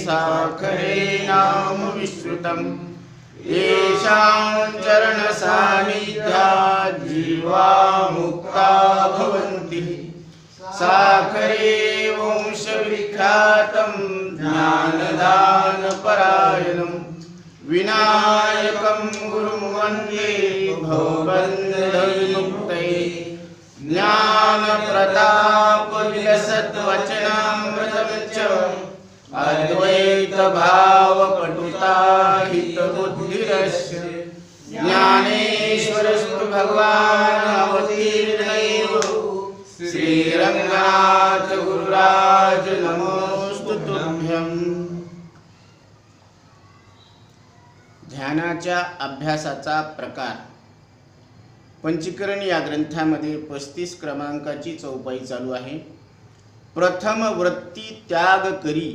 साखरे नाम विश्रुतम् येषां चरणसान्निध्यात् जीवा मुक्ता भवन्ति। साखरे वंशविख्यातं ज्ञानदानपरायणं विनायकं गुरुं वन्दे भवबन्धविमुक्तये। ज्ञानप्रतापविलसद्वचनामृतं च अद्वैतभावपटुता हितबुद्धिरस्य ज्ञानेश्वरस्तु भगवान् अवतीर्णैव श्रीरंगनाथ गुरुराज नमोस्तु तुभ्यं। ध्यानाच्या अभ्यासाचा प्रकार पंचीकरण या ग्रंथामध्ये 35 क्रमांकाची चौपाई चालू आहे। प्रथम वृत्ती त्याग करी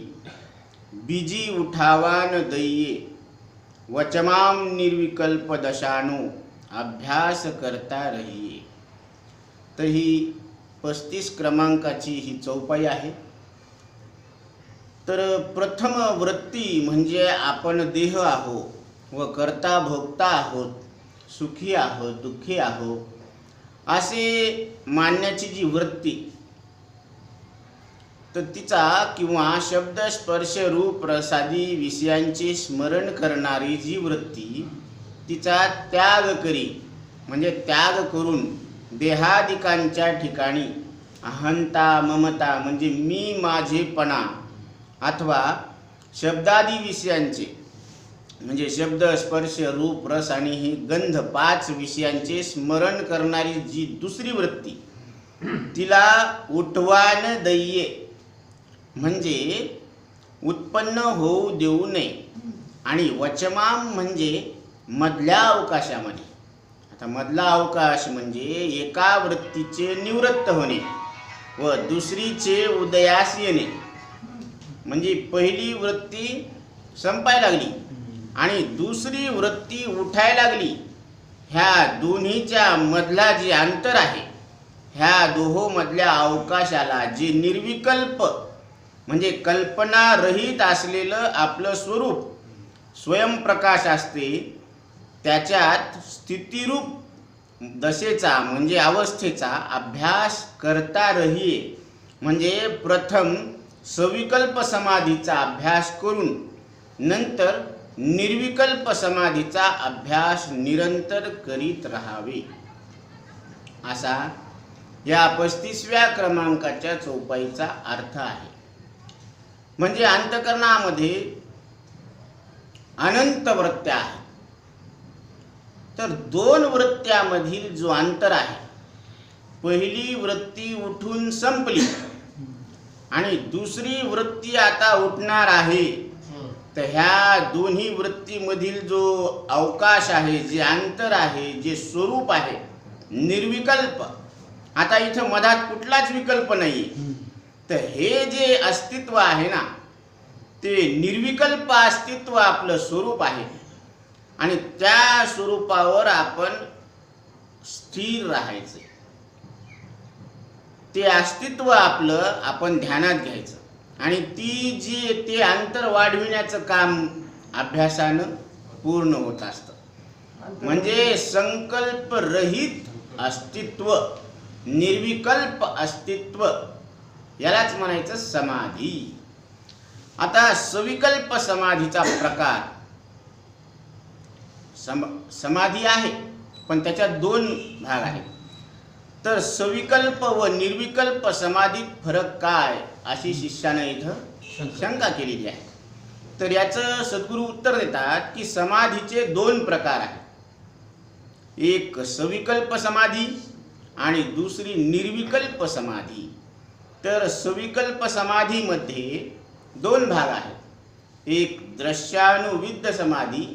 बीजी उठावान दैये वचमाम निर्विकल्प दशानो अभ्यास करता रहिये। तर ही 35 क्रमांकाची ही चौपाई आहे। तर प्रथम वृत्ती म्हणजे आपण देह आहोत व करता भोगता आहोत, सुखी आहोत, दुःखी आहोत असे मानण्याची जी वृत्ती, तर तिचा किंवा शब्द स्पर्श रूप रसादी विषयांचे स्मरण करणारी जी वृत्ती, तिचा त्याग करी म्हणजे त्याग करून देहादिकांच्या ठिकाणी अहंता ममता म्हणजे मी माझेपणा अथवा शब्दादी विषयांचे म्हणजे शब्द स्पर्श रूप रस आणि हे गंध 5 विषयांचे स्मरण करणारी जी दुसरी वृत्ती, तिला उठवान दैये म्हणजे उत्पन्न होऊ देऊ नये आणि वचमाम म्हणजे मधल्या अवकाशामध्ये। आता मधला अवकाश म्हणजे एका वृत्तीचे निवृत्त होणे व दुसरीचे उदयास येणे। म्हणजे पहिली वृत्ती संपायला लागली आणि दुसरी वृत्ती उठायला लागली, ह्या दोन्हीच्या मधला जे अंतर आहे, ह्या दोहोमधल्या अवकाशाला जे निर्विकल्प म्हणजे कल्पना रहित असलेलं आपलं स्वरूप स्वयंप्रकाश असते, त्याच्यात स्थितिरूप दशेचा म्हणजे अवस्थेचा अभ्यास करता रहिये। म्हणजे प्रथम सविकल्प समाधीचा अभ्यास करून नंतर निर्विकल्प समाधीचा अभ्यास निरंतर करीत राहावे, असा या 35व्या क्रमांकाच्या चौपाईचा अर्थ आहे। म्हणजे अंतःकरणामध्ये अनंत वृत्त्या आहेत, तर 2 वृत्त्यामधील जो अंतर आहे, पहिली वृत्ती उठून संपली आणि दुसरी वृत्ती आता उठणार आहे, तर ह्या दोन्ही वृत्तीमधील जो अवकाश आहे, जे अंतर आहे, जे स्वरूप आहे निर्विकल्प, आता इथं मधात कुठलाच विकल्प नाही, तर हे जे अस्तित्व आहे ना, ते निर्विकल्प अस्तित्व आपलं स्वरूप आहे आणि त्या स्वरूपावर आपण स्थिर राहायचं। ते अस्तित्व आपलं आपण ध्यानात घ्यायचं आणि ते अंतर वाढविण्याचं काम अभ्यासानं पूर्ण होत असतं। म्हणजे संकल्प रहित अस्तित्व, निर्विकल्प अस्तित्व, यालाच म्हणायचं समाधी। आता सविकल्प समाधीचा प्रकार, समाधी आहे पण त्याच्यात 2 भाग आहेत। तर सविकल्प व निर्विकल्प समाधीत फरक काय, अशी शिष्यानं इथं शंका केलेली आहे। तर याचं सद्गुरू उत्तर देतात की समाधीचे 2 प्रकार आहेत, एक सविकल्प समाधी आणि दुसरी निर्विकल्प समाधी। तर सविकल्प समाधीमध्ये 2 भाग आहेत, एक दृश्यानुविद्ध समाधी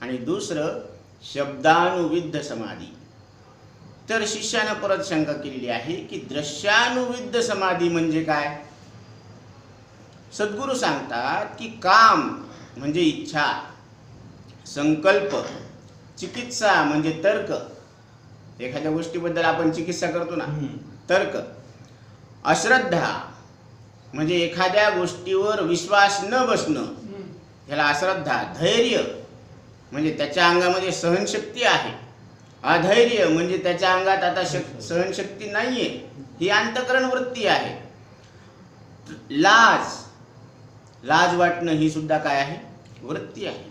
आणि दुसरं शब्दानुविद्ध समाधी। तर शिष्यानं परत शंका केलेली आहे की दृश्यानुविद्ध समाधी म्हणजे काय। सद्गुरू सांगतात की काम म्हणजे इच्छा, संकल्प, चिकित्सा म्हणजे तर्क, एखाद्या गोष्टीबद्दल आपण चिकित्सा करतो ना, तर्क, अश्रद्धा म्हणजे एखाद्या गोष्टीवर विश्वास न बसणं, ह्याला अश्रद्धा. धैर्य म्हणजे त्याच्या अंगामध्ये सहनशक्ती आहे. अधैर्य म्हणजे त्याच्या अंगात आता सहनशक्ती नाहीये, ही अंतःकरण वृत्ती आहे. लाज वाटणं ही सुद्धा काय आहे? वृत्ती आहे.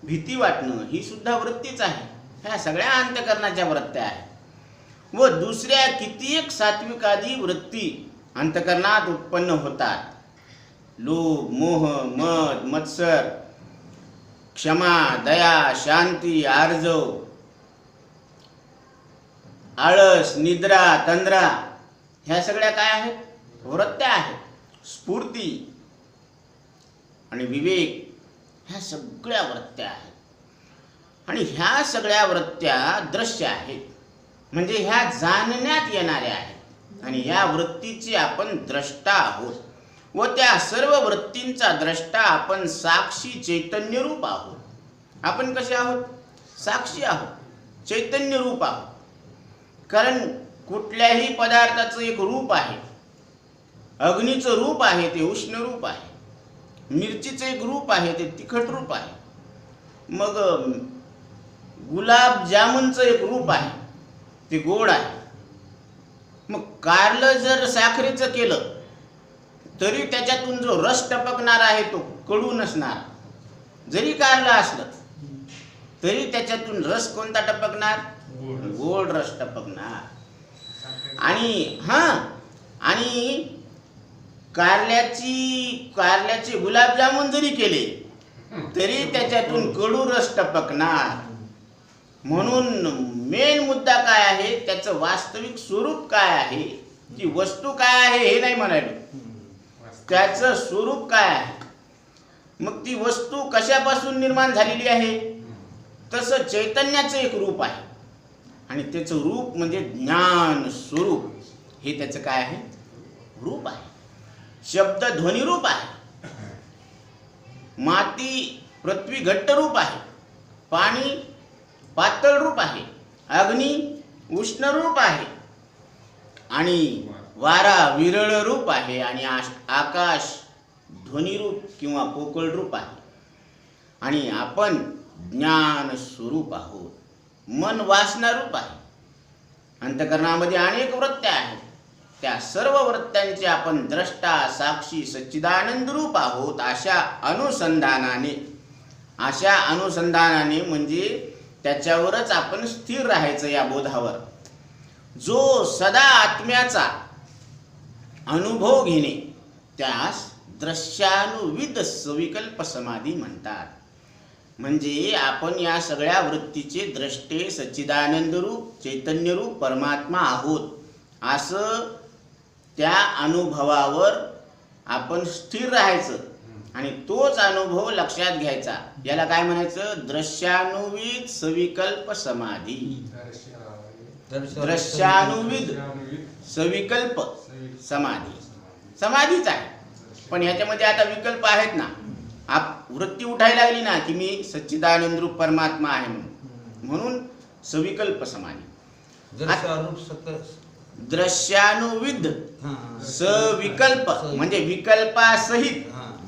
भीती वाटणं ही सुद्धा वृत्तीच आहे. ह्या सगळ्या अंतःकरणाच्या वृत्त्या आहेत. व दुसऱ्या कितीक सात्विकादी वृत्ती अंतःकरणात उत्पन्न होतात. लोभ, मोह, मद, मत्सर, क्षमा, दया, शांती, आर्जव, आळस, निद्रा, तंद्रा, ह्या सगळ्या काय आहेत? वृत्त्या आहेत. स्फूर्ती आणि विवेक ह्या सगळ्या वृत्त्या आहेत. आणि ह्या सगळ्या वृत्त्या दृश्य आहेत, म्हणजे ह्या जाणण्यात येणाऱ्या आहेत. आणि या वृत्तीचे आपण द्रष्टा आहोत. व त्या सर्व वृत्तींचा द्रष्टा आपण साक्षी चैतन्य रूप आहोत. आपण कसे आहोत? साक्षी आहोत, चैतन्य रूप आहोत. कारण कुठल्याही पदार्थाचं एक रूप आहे. अग्नीचं रूप आहे, ते उष्ण रूप आहे. मिरचीचं एक रूप आहे, ते तिखट रूप आहे. मग गुलाबजामुनचं एक रूप आहे, ते गोड आहे. मग कारलं जर साखरेचं केलं तरी त्याच्यातून जो रस टपकणार आहे तो कडू नसणार. जरी कारलं असलं तरी त्याच्यातून रस कोणता टपकणार? गोड रस टपकणार. आणि कारल्याचे गुलाबजामुन जरी केले तरी त्याच्यातून कडू रस टपकणार. म्हणून मेन मुद्दा काय आहे? त्याचं वास्तविक स्वरूप काय आहे? ती वस्तू काय आहे हे नाही म्हणायलो, त्याचं स्वरूप काय आहे. मग ती वस्तू कशापासून निर्माण झालेली आहे? तसं चैतन्याचं एक रूप आहे. आणि त्याचं रूप म्हणजे ज्ञान स्वरूप, हे त्याचं काय आहे? रूप आहे. शब्द ध्वनी रूप आहे. माती पृथ्वी घट्ट रूप आहे. पाणी पातळ रूप आहे. अग्नी उष्ण रूप आहे. आणि वारा विरळ रूप आहे. आणि आकाश ध्वनी रूप किंवा पोकळ रूप आहे. आणि आपण ज्ञान स्वरूप आहोत. मन वासना रूप आहे. अंतःकरणामध्ये अनेक वृत्त्या आहेत. त्या सर्व वृत्त्यांचे आपण द्रष्टा, साक्षी, सच्चिदानंद रूप आहोत. अशा अनुसंधानाने म्हणजे त्याच्यावरच आपण स्थिर राहायचं, या बोधावर. जो सदा आत्म्याचा अनुभव घेणे त्यास दृश्यानुविद सविकल्प समाधी म्हणतात. म्हणजे आपण या सगळ्या वृत्तीचे द्रष्टे, सच्चिदानंद रूप, चैतन्य रूप परमात्मा आहोत, असं त्या अनुभवावर आपण स्थिर राहायचं. आणि तोच अनुभव लक्षात घ्यायचा. याला काय म्हणायचं? दृश्यानुविद सविकल्प समाधी. दृश्यानुविद सविकल्प समाधी, समाधीच आहे. पण ह्याच्यामध्ये आता विकल्प आहेत ना. वृत्ती उठायला लागली ना की मी सच्चिदानंद रूप परमात्मा आहे म्हणून सविकल्प समाधी. दृश्यानुविद सविकल्प म्हणजे विकल्पासहित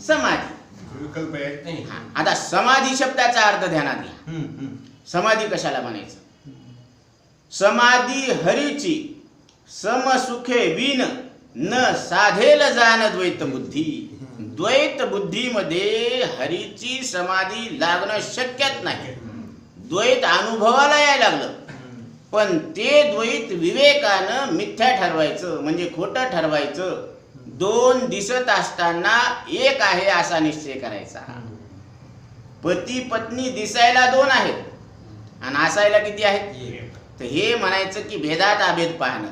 समाधी. आता समाधी शब्दाचा अर्थ ध्यानात घ्या. समाधी कशाला म्हणायचं? समाधी हरीची समसुखे विन न साधेल जाण द्वैत बुद्धी. द्वैत बुद्धीमध्ये हरीची समाधी लागणं शक्यच नाही. द्वैत अनुभवाला यायला लागलं, पण ते द्वैत विवेकानं मिथ्या ठरवायचं, म्हणजे खोटं ठरवायचं. दोन दिसत असताना एक आहे असा निश्चय करायचा. पती पत्नी दिसायला दोन आहेत आणि असायला किती आहेत? तर हे म्हणायचं की भेदात अभेद पाहणं.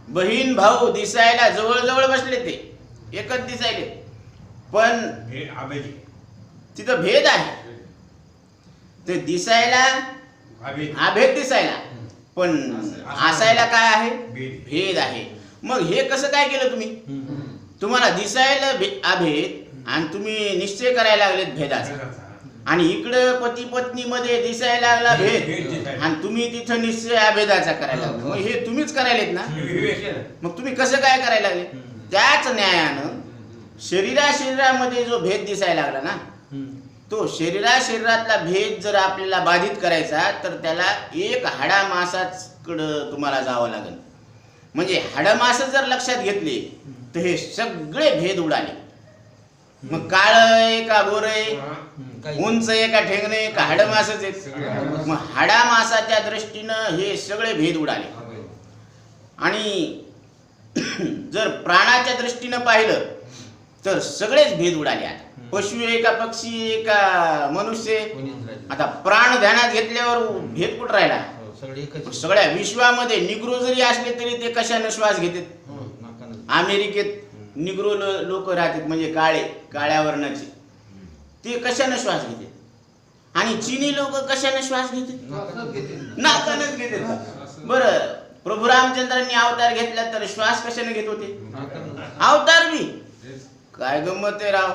बहीण भाऊ दिसायला जवळ बसले, ते एकच दिसायले, पण तिथं भेद आहे. ते दिसायला अभेद दिसायला, पण असायला काय आहे? भेद आहे. मग हे कसं काय केलं तुम्ही? तुम्हाला दिसायला अभेद आणि तुम्ही निश्चय करायला लागलेत भेदाचा. आणि इकडं पती पत्नी मध्ये दिसायला लागला भेद आणि तुम्ही तिथं निश्चय अभेदाचा करायला लागला. मग हे तुम्हीच करायलेत ना. मग तुम्ही कसं काय करायला लागले? त्याच न्यायानं शरीरामध्ये जो भेद दिसायला लागला ना, तो शरीरातला भेद जर आपल्याला बाधित करायचा तर त्याला एक हाडामासाकडं तुम्हाला जावं लागेल. म्हणजे हाडमास जर लक्षात घेतले तर हे सगळे भेद उडाले. मग काळ आहे का गोर आहे, उंच आहे का ठेंगणे आहे का हाडमासच आहे. मग हाडामासाच्या दृष्टीनं हे सगळे भेद उडाले. आणि जर प्राणाच्या दृष्टीनं पाहिलं तर सगळेच भेद उडाले. आता पशु आहे का पक्षी आहे का मनुष्य. आता प्राण ध्यानात घेतल्यावर भेद कुठं राहिला. सगळ्या विश्वामध्ये निग्रो जरी असले तरी ते कशाने श्वास घेतात. अमेरिकेत निग्रो लोक राहतात म्हणजे काळ्या वर्णाचे, ते कशाने श्वास घेतात. आणि चीनी लोक कशाने श्वास घेतात, नाकानच घेतात. बरं, प्रभू रामचंद्रांनी अवतार घेतला तर श्वास कशाने घेत होते, अवतार बी. काय गंमत आहे राव.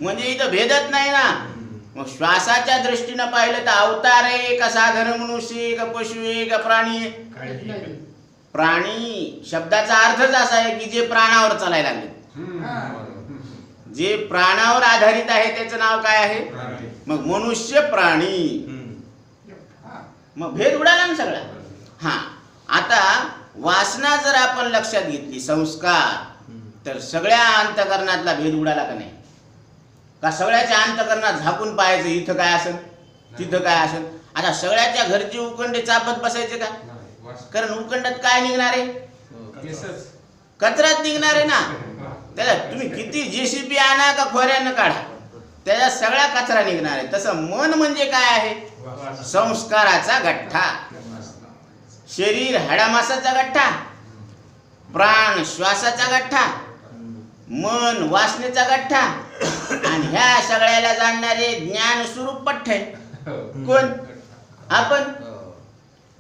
म्हणजे इथं भेदत नाही ना. मग श्वासाच्या दृष्टीनं पाहिलं तर अवतार आहे का साधारण मनुष्य आहे का पशु आहे का प्राणी आहे. प्राणी शब्दाचा अर्थच असा आहे की जे प्राणावर चालायला लागले, जे प्राणावर आधारित आहे त्याचं नाव काय आहे. मग मनुष्य प्राणी, मग भेद उडाला ना सगळा. हा, आता वासना जर आपण लक्षात घेतली, संस्कार, तर सगळ्या अंतकरणातला भेद उडाला का नाही. का सगळ्याच्या अंतकरणात झाकून पाहायचं इथं काय असेल तिथं काय असेल. आता सगळ्याच्या घरचे उकंडे चापत बसायचे का, कारण उकंडात काय निघणार आहे, कचराच निघणार आहे ना. त्याला तुम्ही किती जेसीबी आणा का खोऱ्यानं काढा, त्याचा सगळा कचरा निघणार आहे. तसं मन म्हणजे काय आहे, संस्काराचा गठ्ठा. शरीर हाडामासाचा गठ्ठा, प्राण श्वासाचा गठ्ठा, मन वासनेचा गठ्ठा, आणि ह्या सगळ्याला जाणणारे ज्ञान स्वरूप पठ्ठ कोण, आपण.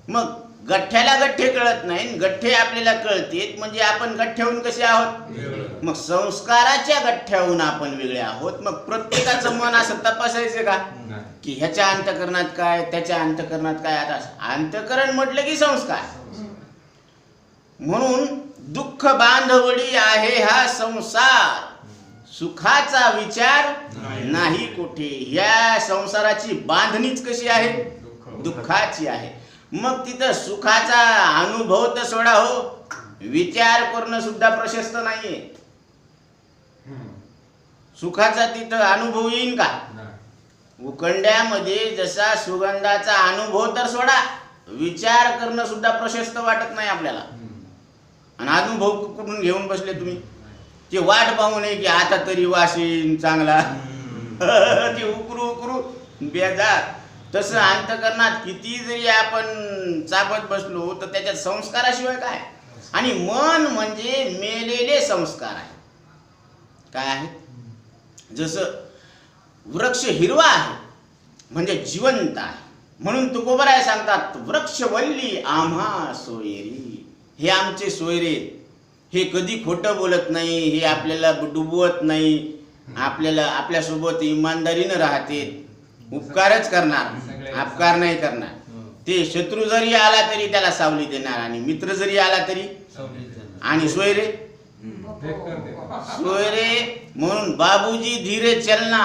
मग गठ्ठ्याला गठ्ठे कळत नाही, गठ्ठे आपल्याला कळते, म्हणजे आपण गठ्ठ्याहून कसे आहोत. मग संस्काराच्या गठ्ठ्याहून आपण वेगळे आहोत. मग प्रत्येकाचं मन असं तपासायचं का की ह्याच्या अंतकरणात काय त्याच्या अंतकरणात काय. आता अंतकरण म्हटलं की संस्कार. म्हणून दुःख बांधवडी आहे हा संसार, सुखाचा विचार नाही कुठे. या संसाराची बांधणीच कशी आहे, दुःखाची आहे. मग तिथं सुखाचा अनुभव तर सोडा हो, विचार करणं सुद्धा प्रशस्त नाहीये. सुखाचा तिथं अनुभव येईन का. उकंड्यामध्ये जसा सुगंधाचा अनुभव तर सोडा, विचार करणं सुद्धा प्रशस्त वाटत नाही आपल्याला. आणि अनुभव कुठून घेऊन बसले तुम्ही, ते वाट पाहू नये की आता तरी वाशीन चांगला, ते उकरू बेजार. तसं अंतकरणात किती जरी आपण चापत बसलो तर त्याच्यात संस्काराशिवाय काय. आणि मन म्हणजे मेलेले संस्कार आहे. काय आहे, जसं वृक्ष हिरवा आहे म्हणजे जिवंत आहे. म्हणून तुकोबराय सांगतात, वृक्षवल्ली आम्हा सोयरी. हे आमचे सोयरे, हे कधी खोटं बोलत नाही, हे आपल्याला डुबवत नाही, आपल्याला आपल्यासोबत इमानदारीनं राहते, उपकारच करणार, अपकार नाही करणार. ते शत्रू जरी आला तरी त्याला सावली देणार, आणि मित्र जरी आला तरी. आणि सोयरे म्हणून बाबूजी धीरे चलना,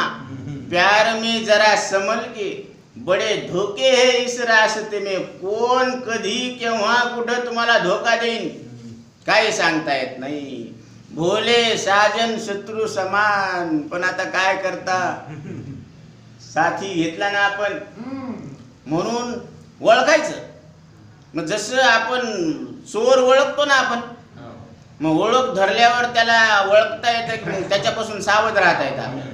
प्यार में जरा संभल के, बडे धोके है इस रास्ते में. कोण कधी केव्हा कुठं तुम्हाला धोका देईन काही सांगता येत नाही. भोले साजन शत्रू समान. पण आता काय करता, साथी घेतला ना आपण, म्हणून ओळखायचं. मग जसं आपण चोर ओळखतो ना आपण, मग ओळख धरल्यावर त्याला ओळखता येतं, त्याच्यापासून सावध राहता येतं आपल्याला.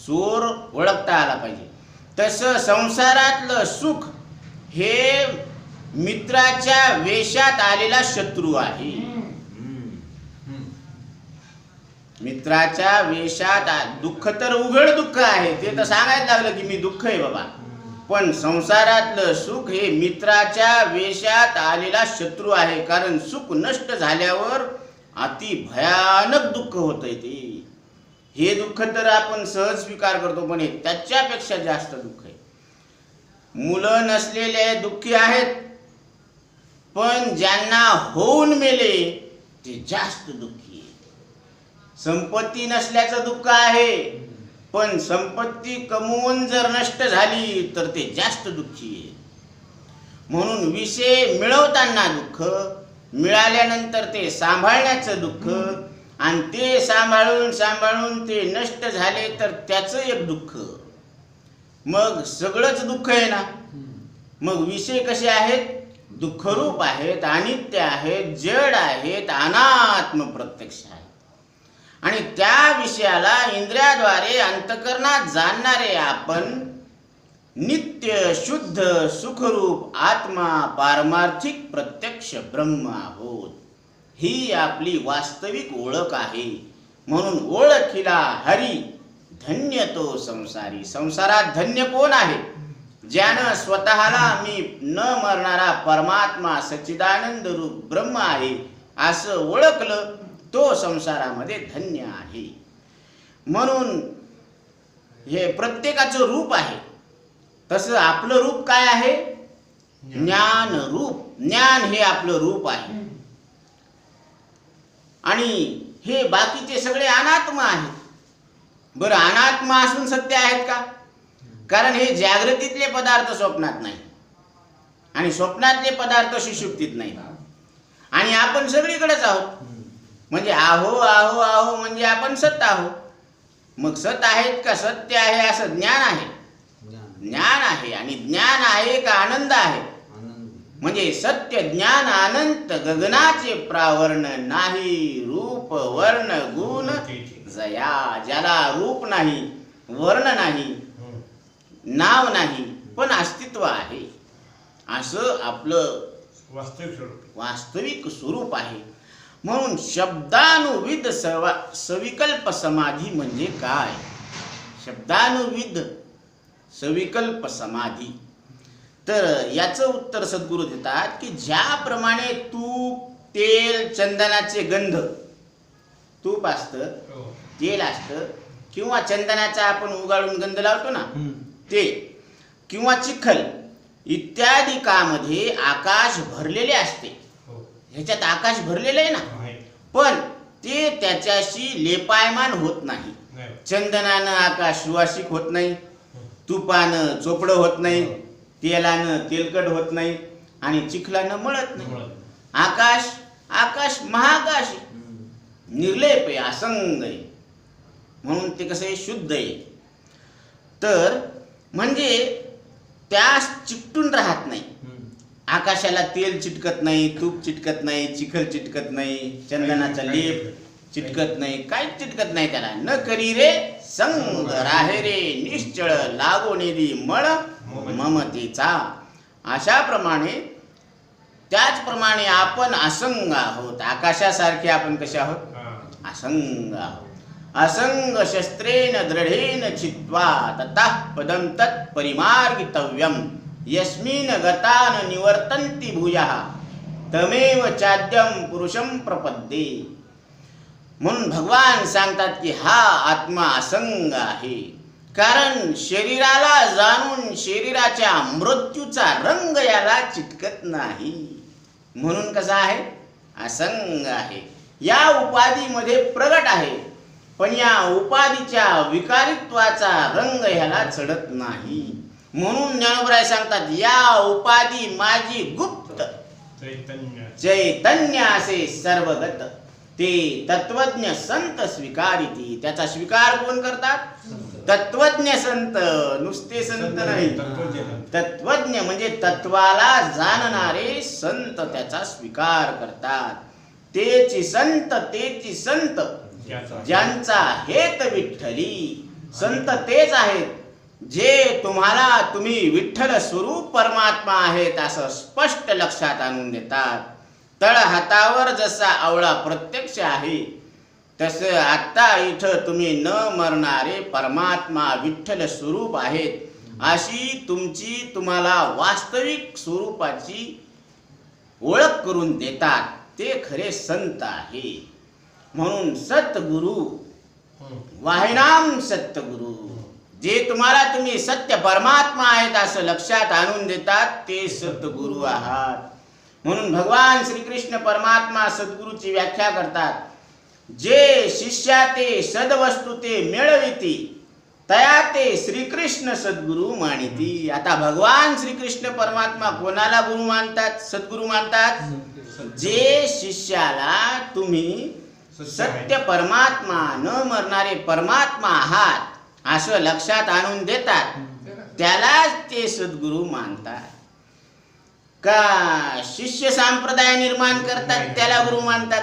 चोर ओळखता आला पाहिजे. तसं संसारातलं सुख हे मित्राच्या वेशात आलेला शत्रू आहे. मित्राच्या वेशात दुःख तर उघड दुःख आहे, ते तर सांगायला लागलं की मी दुःख आहे बाबा. पण संसारातलं सुख हे मित्राच्या वेशात आलेला शत्रू आहे. कारण सुख नष्ट झाल्यावर अति भयानक दुःख होतंय ते. हे दुःख तर आपण सहज स्वीकार करतो, पण हे त्याच्यापेक्षा जास्त दुःख आहे. मुलं नसलेले दुःखी आहेत, पण ज्यांना होऊन मेले ते जास्त दुःखी आहे. संपत्ती नसल्याचं दुःख आहे, पण संपत्ती कमवून जर नष्ट झाली तर ते जास्त दुःखी आहे. म्हणून विषय मिळवताना दुःख, मिळाल्यानंतर ते सांभाळण्याचं दुःख, आणि ते सांभाळून ते नष्ट झाले तर त्याचं एक दुःख. मग सगळंच दुःख आहे ना. मग विषय कसे आहेत? दुःखरूप आहेत, अनित्य आहेत, जड आहेत, अनात्म प्रत्यक्ष आहेत. आणि त्या विषयाला इंद्रियाद्वारे अंतःकरणात जाणणारे आपण नित्य शुद्ध सुखरूप आत्मा पारमार्थिक प्रत्यक्ष ब्रह्म आहोत. ही आपली वास्तविक ओळख आहे. म्हणून ओळखीला हरी धन्य तो संसारी. संसारात धन्य कोण आहे? ज्यानं स्वतःला मी न मरणारा परमात्मा सच्चिदानंद रूप ब्रह्म आहे असं ओळखलं, तो संसारामध्ये धन्य आहे. म्हणून हे प्रत्येकाचं रूप आहे. तसं आपलं रूप काय आहे? ज्ञान रूप. ज्ञान हे आपलं रूप आहे. आणि हे बाकीचे सगळे अनात्म आहेत. बरं, अनात्मा असून सत्य आहेत का? कारण हे जागृतीतले पदार्थ स्वप्नात नाही, आणि स्वप्नातले पदार्थ सुषुप्तीत नाही, आणि आपण सगळीकडेच आहोत. म्हणजे आहो आहो आहो म्हणजे आपण सत आहो. मग सत आहेत का सत्य आहे असं ज्ञान आहे? ज्ञान आहे. आणि ज्ञान आहे का आनंद आहे? म्हणजे सत्य ज्ञान अनंत गगनाचे प्रावर्ण नाही. रूप वर्ण गुण जया. ज्याला रूप नाही, वर्ण नाही, नाव नाही, पण अस्तित्व आहे, असं आपलं वास्तविक स्वरूप आहे. म्हणून शब्दानुविद सविकल्प समाधी म्हणजे काय? शब्दानुविद सविकल्प समाधी. तर याचं उत्तर सद्गुरू देतात की ज्याप्रमाणे तूप, तेल, चंदनाचे गंध, तूप असतं, तेल असतं, किंवा चंदनाचा आपण उगाळून गंध लावतो ना ते, किंवा चिखल इत्यादी कामध्ये आकाश भरलेले असते. ह्याच्यात आकाश भरलेलं आहे ना, पण ते त्याच्याशी लेपायमान होत नाही. चंदनानं आकाश सुवासिक होत नाही, तुपानं चोपडं होत नाही, तेलानं तेलकट होत नाही, आणि चिखलानं मळत नाही. आकाश आकाश महाकाश आहे, निर्लेप आहे, असंग आहे. म्हणून ते कसं आहे? शुद्ध आहे. तर म्हणजे त्यास चिकटून राहत नाही. आकाशाला तेल चिटकत नाही, तूप चिटकत नाही, चिखल चिटकत नाही, चंदनाचा लेप चिटकत नाही, काहीच चिटकत नाही त्याला. न करी रे संग राहे रे निश्चळ लागो निधी मळ ममतेचा. अशाप्रमाणे त्याचप्रमाणे आपण असंग आहोत. आकाशासारखे आपण कसे आहोत? असंग आहोत. असंग शस्त्रेण दृढेन चित्वा ततः पदं तत् परिमार्गितव्यम यस्मिन् गतान निवर्तन्ति भूयः तमेव चाद्यं पुरुषं प्रपद्ये. म्हणून भगवान सांगतात की हा आत्मा असंग आहे. कारण शरीराला जाणून शरीराच्या मृत्यूचा रंग याला चिटकत नाही. म्हणून कसा आहे? असंग आहे. या उपाधीमध्ये प्रगट आहे, पण या उपाधीच्या विकारित्वाचा रंग ह्याला चढत नाही. म्हणून ज्ञानोबराय सांगतात या उपाधी माझी गुप्त चैतन्य असे सर्वगत ते तत्वज्ञ संत स्वीकारिती. त्याचा स्वीकार कोण करतात? तत्वज्ञ संत. नुसते संत नाही, तत्वज्ञ म्हणजे तत्वाला जाणणारे संत त्याचा स्वीकार करतात. तेची संत ज्यांचा हेत विठ्ठली. संत तेच आहेत जे तुम्ही विठ्ठल स्वरूप परमात्मा आहेत असं स्पष्ट लक्षात आणून देतात. तळ हातावर जसा आवळा प्रत्यक्ष आहे तसं आता इथं तुम्ही न मरणारे परमात्मा विठ्ठल स्वरूप आहेत अशी तुम्हाला वास्तविक स्वरूपाची ओळख करून देतात. ते खरे संत आहे. म्हणून सतगुरु वाहिनाम सतगुरु, जे तुम्ही सत्य परमात्मा आहेत असं लक्षात आणून देतात ते सतगुरु आहात. म्हणून भगवान श्रीकृष्ण परमात्मा सद्गुरूची व्याख्या करतात. जे शिष्या ते सदवस्तू ते मिळविती, तया ते श्रीकृष्ण सद्गुरु मानिती. आता भगवान श्रीकृष्ण परमात्मा कोणाला गुरु मानतात, सद्गुरु मानतात? जे शिष्याला तुम्ही सत्य परमात्मा, न मरणारे परमात्मा आहात असं लक्षात आणून देतात, त्यालाच ते सद्गुरु मानतात. का शिष्य संप्रदाय निर्माण करतात त्याला गुरु मानतात?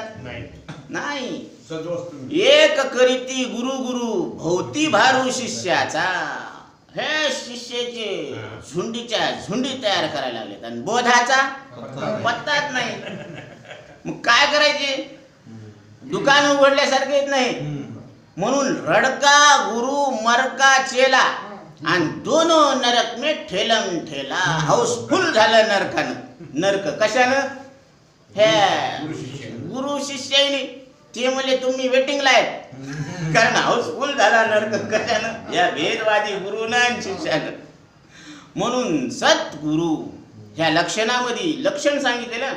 नाही. एक करीती गुरु गुरु भोवती भारू शिष्याचा. हे शिष्याचे झुंडीच्या झुंडी तयार करायला लागलेत आणि बोधाचा पत्ताच नाही. मग काय करायचे? दुकान उघडल्यासारखे नाही. म्हणून रडका गुरु मरका चेला आणि दोनों नरक में ठेलम ठेला. हाऊसफुल झालं नरकानं. नरक कशानं? हे गुरु शिष्याने ते म्हणले तुम्ही वेटिंगला आहेत, कारण हाऊसफुल झाला नरक कशानं? या भेदवादी गुरुनं आणि शिष्यानं. म्हणून सद्गुरु ह्या लक्षणामध्ये लक्षण सांगितलेलं.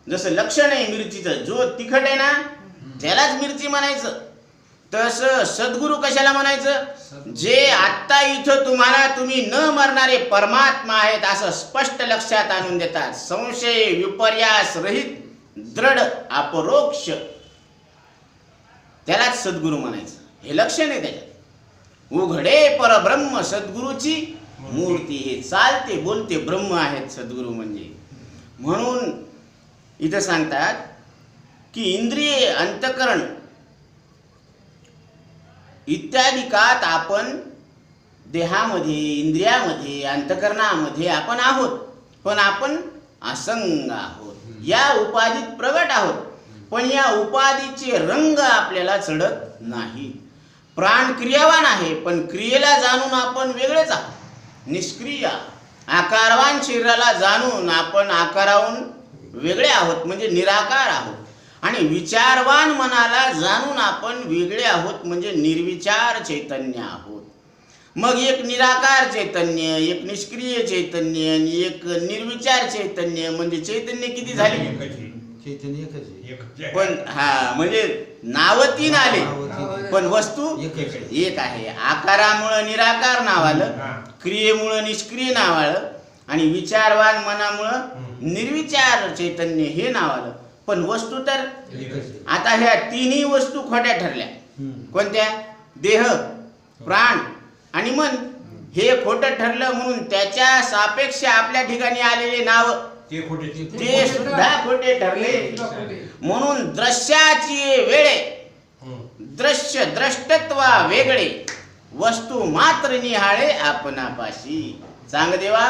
जसं लक्षण आहे मिरचीचं, जो तिखट आहे ना त्यालाच मिरची म्हणायचं, तसं सद्गुरु कशाला म्हणायचं? जे आत्ता इथं तुम्हाला तुम्ही न मरणारे परमात्मा आहेत असं स्पष्ट लक्षात आणून देतात. संशय विपर्यास रहित दृढ अपरोक्ष, त्यालाच सद्गुरु म्हणायचं. हे लक्षण आहे त्याच्यात. उघडे परब्रह्म सद्गुरूची मूर्ती. हे चालते बोलते ब्रह्म आहेत सद्गुरु म्हणजे. म्हणून इथं सांगतात की इंद्रिये, अंतकरण इत्यादिकात आपण देहामध्ये, इंद्रियामध्ये, अंतकरणामध्ये आपण आहोत, पण आपण असंग आहोत. या उपाधीत प्रगट आहोत, पण या उपाधीचे रंग आपल्याला चढत नाही. प्राण क्रियावान आहे, पण क्रियेला जाणून आपण वेगळेच आहोत, निष्क्रिय. आकारवान शरीराला जाणून आपण आकाराहून वेगळे आहोत, म्हणजे निराकार आहोत. आणि विचारवान मनाला जाणून आपण वेगळे आहोत, म्हणजे निर्विचार चैतन्य आहोत. मग एक निराकार चैतन्य, एक निष्क्रिय चैतन्य आणि एक निर्विचार चैतन्य, म्हणजे चैतन्य किती झाले? पण म्हणजे नाव 3 आले, पण वस्तू एक आहे. आकारामुळे निराकार नाव आलं, क्रियेमुळे निष्क्रिय नाव आलं, आणि विचारवान मनामुळं निर्विचार चैतन्य हे नाव आलं, पण वस्तू तर. आता ह्या तिन्ही वस्तू खोट्या ठरल्या. कोणत्या? देह, प्राण आणि मन. हे खोटं ठरलं, म्हणून त्याच्या सापेक्ष आपल्या ठिकाणी आलेले नाव ते सुद्धा खोटे ठरले. म्हणून द्रश्याची वेळे दृश्य द्रष्टत्वा वेगळे, वस्तू मात्र निहाळे आपणापाशी. सांग देवा,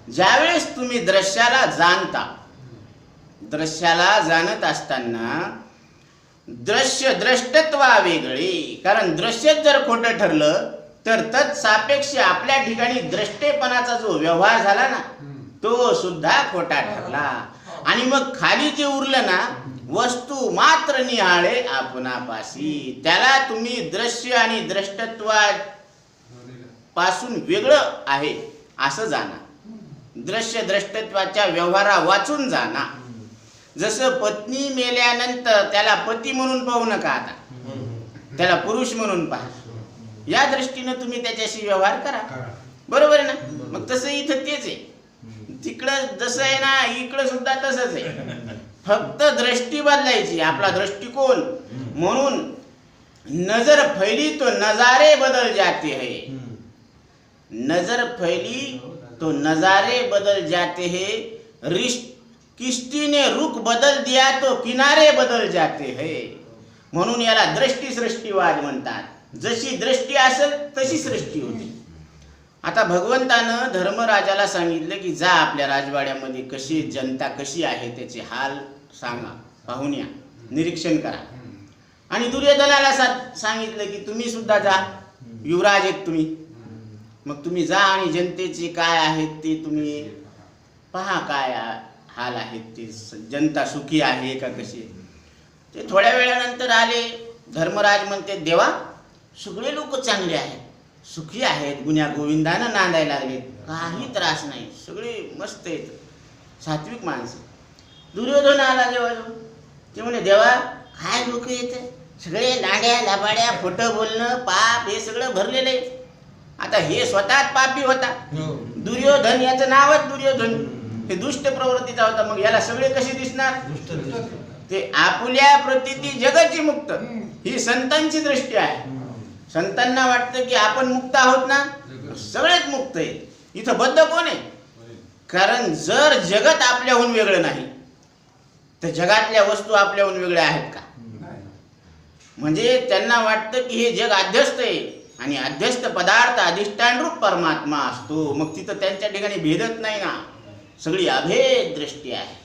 ज्यावेळेस तुम्ही दृश्याला जाणता, दृश्याला जाणत असताना दृश्य द्रष्टत्वा वेगळे, कारण दृश्य जर खोटं ठरलं तर तत्सापेक्ष आपल्या ठिकाणी द्रष्टेपणाचा जो व्यवहार झाला ना तो सुद्धा खोटा ठरला. आणि मग खाली जे उरलं ना, वस्तू मात्र निहाळे आपणापाशी, त्याला तुम्ही दृश्य आणि द्रष्टत्वा पासून वेगळं आहे असं जाणा. दृश्य द्रष्टत्वाच्या व्यवहारा वाचून जाणा. जसं पत्नी मेल्यानंतर त्याला पती म्हणून पाहू नका, आता त्याला पुरुष म्हणून पहा. या दृष्टीनं तुम्ही त्याच्याशी व्यवहार करा. बरोबर आहे ना? मग तसं इथं तेच आहे. तिकडं जसं आहे ना, इकडं सुद्धा तसंच आहे. फक्त दृष्टी बदलायची, आपला दृष्टिकोन. म्हणून नजर फैली तो नजारे बदल जाते है. नजर फैली तो नजारे बदल जाते हैं. किश्ती ने रुख बदल दिया तो किनारे बदल जाते हैं. म्हणून याला दृष्टी सृष्टीवाद म्हणतात. जशी दृष्टी असेल तशी सृष्टी होती. आता भगवंतानं धर्मराजाला सांगितलं की जा आपल्या राजवाड्यामध्ये कशी जनता कशी आहे त्याचे हाल सांगा, पाहून या, निरीक्षण करा. आणि दुर्योधनाला सांगितलं की तुम्ही सुद्धा जा, युवराज आहेत तुम्ही, मग तुम्ही जा आणि जनतेचे काय आहेत ते तुम्ही पहा, काय हाल आहेत ते, जनता सुखी आहे का कशी. ते थोड्या वेळानंतर आले. धर्मराज म्हणते देवा सगळे लोक चांगले आहेत, सुखी आहेत, गुण्या गोविंदानं नांदायला लागले, काही त्रास नाही, सगळे मस्त आहेत, सात्विक माणसं. दुर्योधन आला जेव्हा ते म्हणे देवा काय लोक येते सगळे लाड्या लबाड्या खोटं बोलणं पाप हे सगळं भरलेलं आहे. आता हे स्वतःच पापी होता. दुर्योधन याचं नावच दुर्योधन, हे दुष्ट प्रवृत्तीचा होता. मग याला सगळे कसे दिसणार? ते आपुल्या प्रतीती जगाची मुक्त, ही संतांची दृष्टी आहे. संतांना वाटतं की आपण मुक्त आहोत ना, सगळेच मुक्त आहेत. इथं बद्ध कोण आहे? कारण जर जगत आपल्याहून वेगळं नाही तर जगातल्या वस्तू आपल्याहून वेगळ्या आहेत का? म्हणजे त्यांना वाटतं की हे जग अध्यस्त आहे आणि अध्यस्त पदार्थ अधिष्ठान रूप परमात्मा असतो. मग तिथं त्यांच्या ठिकाणी भेदत नाही ना, सगळी अभेद दृष्टी आहे.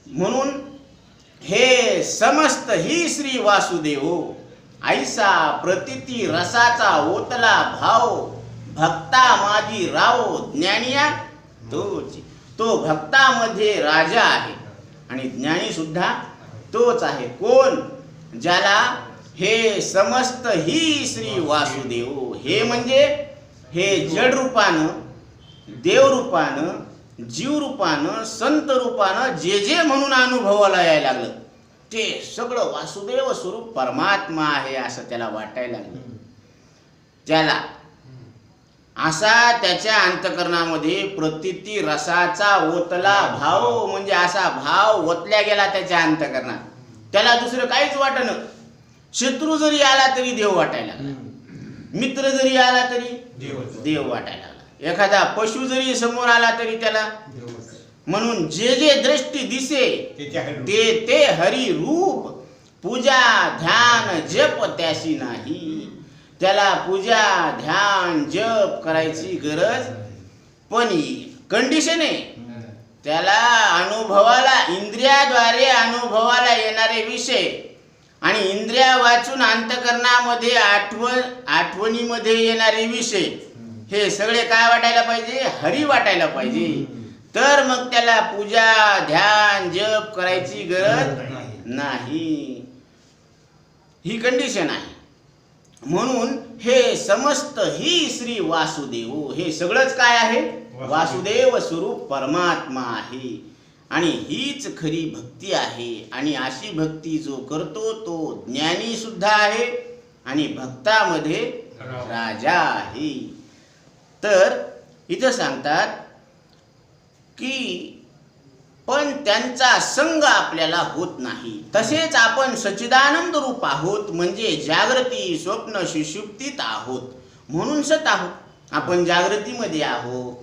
म्हणून हे समस्त ही श्री वासुदेव ऐसा प्रतीती रसाचा ओतला भाव भक्ता माझी राव ज्ञानिया तोच. तो भक्तामध्ये राजा आहे आणि ज्ञानी सुद्धा तोच आहे. कोण? ज्याला हे समस्त ही श्री वासुदेव, हे म्हणजे हे जड रूपानं, देव रूपानं, जीव रूपानं, संत रूपानं जे जे म्हणून अनुभवाला यायला लागलं ते सगळं वासुदेव स्वरूप परमात्मा आहे असं त्याला वाटायला लागलं. त्याला असा त्याच्या अंतकरणामध्ये प्रतीती रसाचा ओतला भाव, म्हणजे असा भाव ओतल्या गेला त्याच्या अंतकरणात. त्याला दुसरं काहीच वाटणं. शत्रू जरी आला तरी देव वाटायला लागला, मित्र जरी आला तरी देव वाटायला लागला, एखादा पशु जरी समोर आला तरी त्याला. म्हणून जे जे दृष्टी दिसे ते ते हरी रूप, पूजा ध्यान जप त्याशी नाही. त्याला पूजा ध्यान जप करायची गरज, पण कंडिशन आहे त्याला अनुभवाला, इंद्रियाद्वारे अनुभवाला येणारे विषय आणि इंद्रिया वाचून अंतकरणामध्ये आठवणीमध्ये येणारे विषय हे सगळे काय वाटायला पाहिजे? हरी वाटायला पाहिजे. तर मग त्याला पूजा ध्यान जप करायची गरज नाही. ही कंडिशन आहे. म्हणून हे समस्त ही श्री वासुदेव, हे सगळंच काय आहे? वासुदेव स्वरूप परमात्मा आहे. आणि हीच खरी भक्ती आहे. आणि अशी भक्ती जो करतो तो ज्ञानी सुद्धा आहे आणि भक्तामध्ये राजा आहे. तर इथं सांगतात की पण त्यांचा संग आपल्याला होत नाही. तसेच आपण सच्चिदानंद रूप आहोत, म्हणजे जागृती स्वप्न सुषुप्तीत आहोत म्हणून सत आहोत. आपण जागृतीमध्ये आहोत,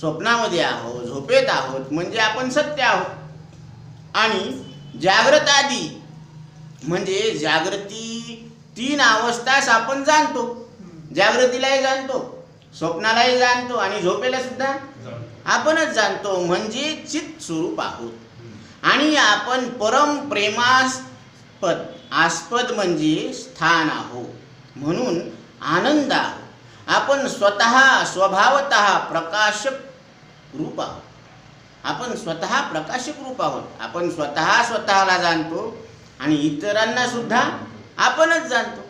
स्वप्नामध्ये आहोत, झोपेत आहोत म्हणजे आपण सत्य आहोत. आणि जागृत आदी म्हणजे जागृती तीन अवस्थास आपण जाणतो. जागृतीलाही जाणतो, स्वप्नालाही जाणतो आणि झोपेला सुद्धा आपणच जाणतो, म्हणजे चित स्वरूप आहोत. आणि आपण परम प्रेमास्पद, आस्पद म्हणजे स्थान आहोत म्हणून आनंद आहोत. आपण स्वतः स्वभावतः प्रकाशक रूप आहोत. आपण स्वतः प्रकाशक रूप आहोत. आपण स्वतःला जाणतो आणि इतरांना सुद्धा आपणच जाणतो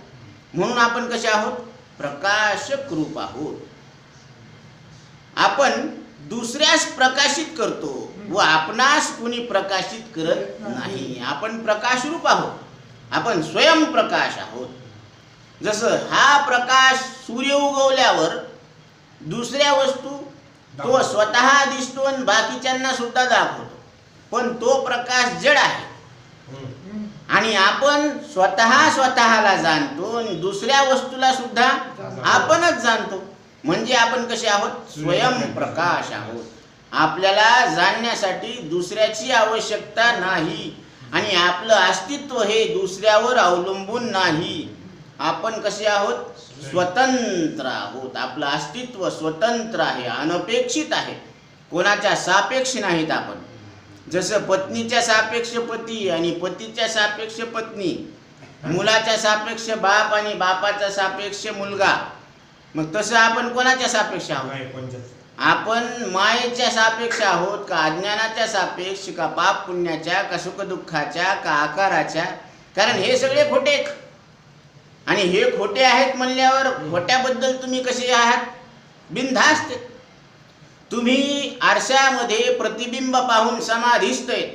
म्हणून आपण कसे आहोत? प्रकाशक रूप आहोत. आपण दुसऱ्यास प्रकाशित करतो व आपणास कुणी प्रकाशित करत नाही. आपण प्रकाश रूप आहोत. आपण स्वयंप्रकाश आहोत. जसं हा प्रकाश सूर्य उगवल्यावर दुसऱ्या वस्तू तो स्वतः दिसतो आणि बाकीच्यांना सुद्धा दाखवतो, पण तो प्रकाश जड आहे. आणि आपण स्वतःला जाणतो आणि दुसऱ्या वस्तूला सुद्धा आपणच जाणतो म्हणजे आपण कसे आहोत? स्वयंप्रकाश आहोत. आपल्याला जाणण्यासाठी दुसऱ्याची आवश्यकता नाही आणि आपलं अस्तित्व हे दुसऱ्यावर अवलंबून नाही. आपण कसे आहोत? स्वतंत्र आहोत. आपलं अस्तित्व स्वतंत्र आहे, अनपेक्षित आहे, कोणाच्या सापेक्ष नाहीत. आपण जसं पत्नीच्या सापेक्ष पती आणि पतीच्या सापेक्ष पत्नी, मुलाच्या सापेक्ष बाप आणि बापाच्या सापेक्ष मुलगा, मग तसं आपण कोणाच्या सापेक्ष आहोत? आपण मायेच्या सापेक्ष आहोत का अज्ञानाच्या सापेक्ष, का पाप पुण्याच्या, का सुखदुःखाच्या, का आकाराच्या? कारण हे सगळे खोटे आहेत. आणि हे खोटे आहेत म्हणल्यावर खोट्याबद्दल तुम्ही कसे आहात? बिनधास्त. तुम्ही आरशामध्ये प्रतिबिंब पाहून समाधिस्त आहेत.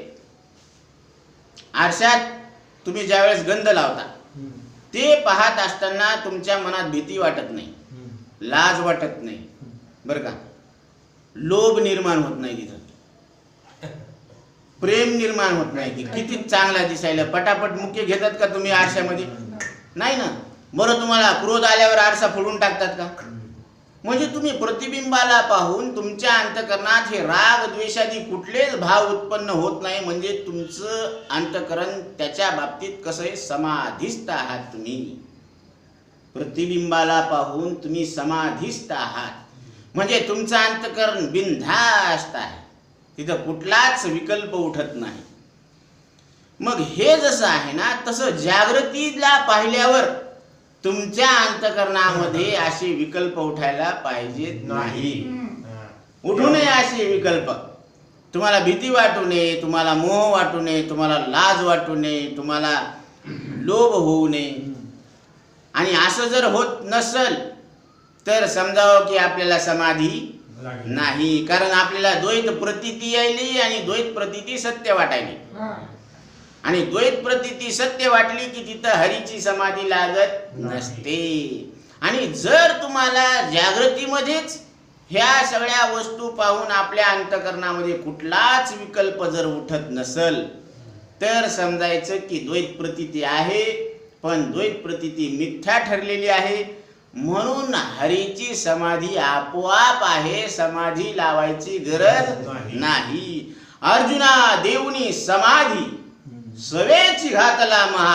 आरशात तुम्ही ज्यावेळेस गंध लावता ते पाहत असताना तुमच्या मनात भीती वाटत नाही, लाज वाटत नाही, बरं का, लोभ निर्माण होत नाही, तिथं प्रेम निर्माण होत नाही की किती चांगला दिसायला. पटापट मुके घेतात का तुम्ही आरशामध्ये? नाही ना. बरं, तुम्हाला क्रोध आल्यावर आरसा फोडून टाकतात का? म्हणजे तुम्ही प्रतिबिंबाला पाहून तुमच्या अंतकरणात हे राग द्वेषादी कुठलेच भाव उत्पन्न होत नाही. म्हणजे तुमचं अंतकरण त्याच्या बाबतीत कसं आहे, समाधिस्थ आहात तुम्ही. प्रतिबिंबाला पाहून तुम्ही समाधिस्थ आहात म्हणजे तुमचं अंतकरण बिनधास्त आहे, तिथं कुठलाच विकल्प उठत नाही. मग हे जसं आहे ना, तसं जागृतीला पाहिल्यावर तुमच्या अंतकरणामध्ये असे विकल्प उठायला पाहिजेत नाही. उठू नये असे विकल्प. तुम्हाला भीती वाटू नये, तुम्हाला मोह वाटू नये, तुम्हाला लाज वाटू नये, तुम्हाला लोभ होऊ नये. आणि असं जर होत नसल तर समजावं की आपल्याला समाधी नाही. कारण आपल्याला द्वैत प्रतीती यायली आणि द्वैत प्रतीती सत्य वाटायली. आणि द्वैत प्रतीती सत्य वाटली की तिथं हरीची समाधी लागत नसते. आणि जर तुम्हाला जागृतीमध्येच ह्या सगळ्या वस्तू पाहून आपल्या अंतकरणामध्ये कुठलाच विकल्प जर उठत नसल तर समजायचं की द्वैत प्रतीती आहे, पण द्वैत प्रतीती मिथ्या ठरलेली आहे. म्हणून हरीची समाधी आपोआप आहे, समाधी लावायची गरज नाही. अर्जुना देऊनी समाधी सवेची घातला महा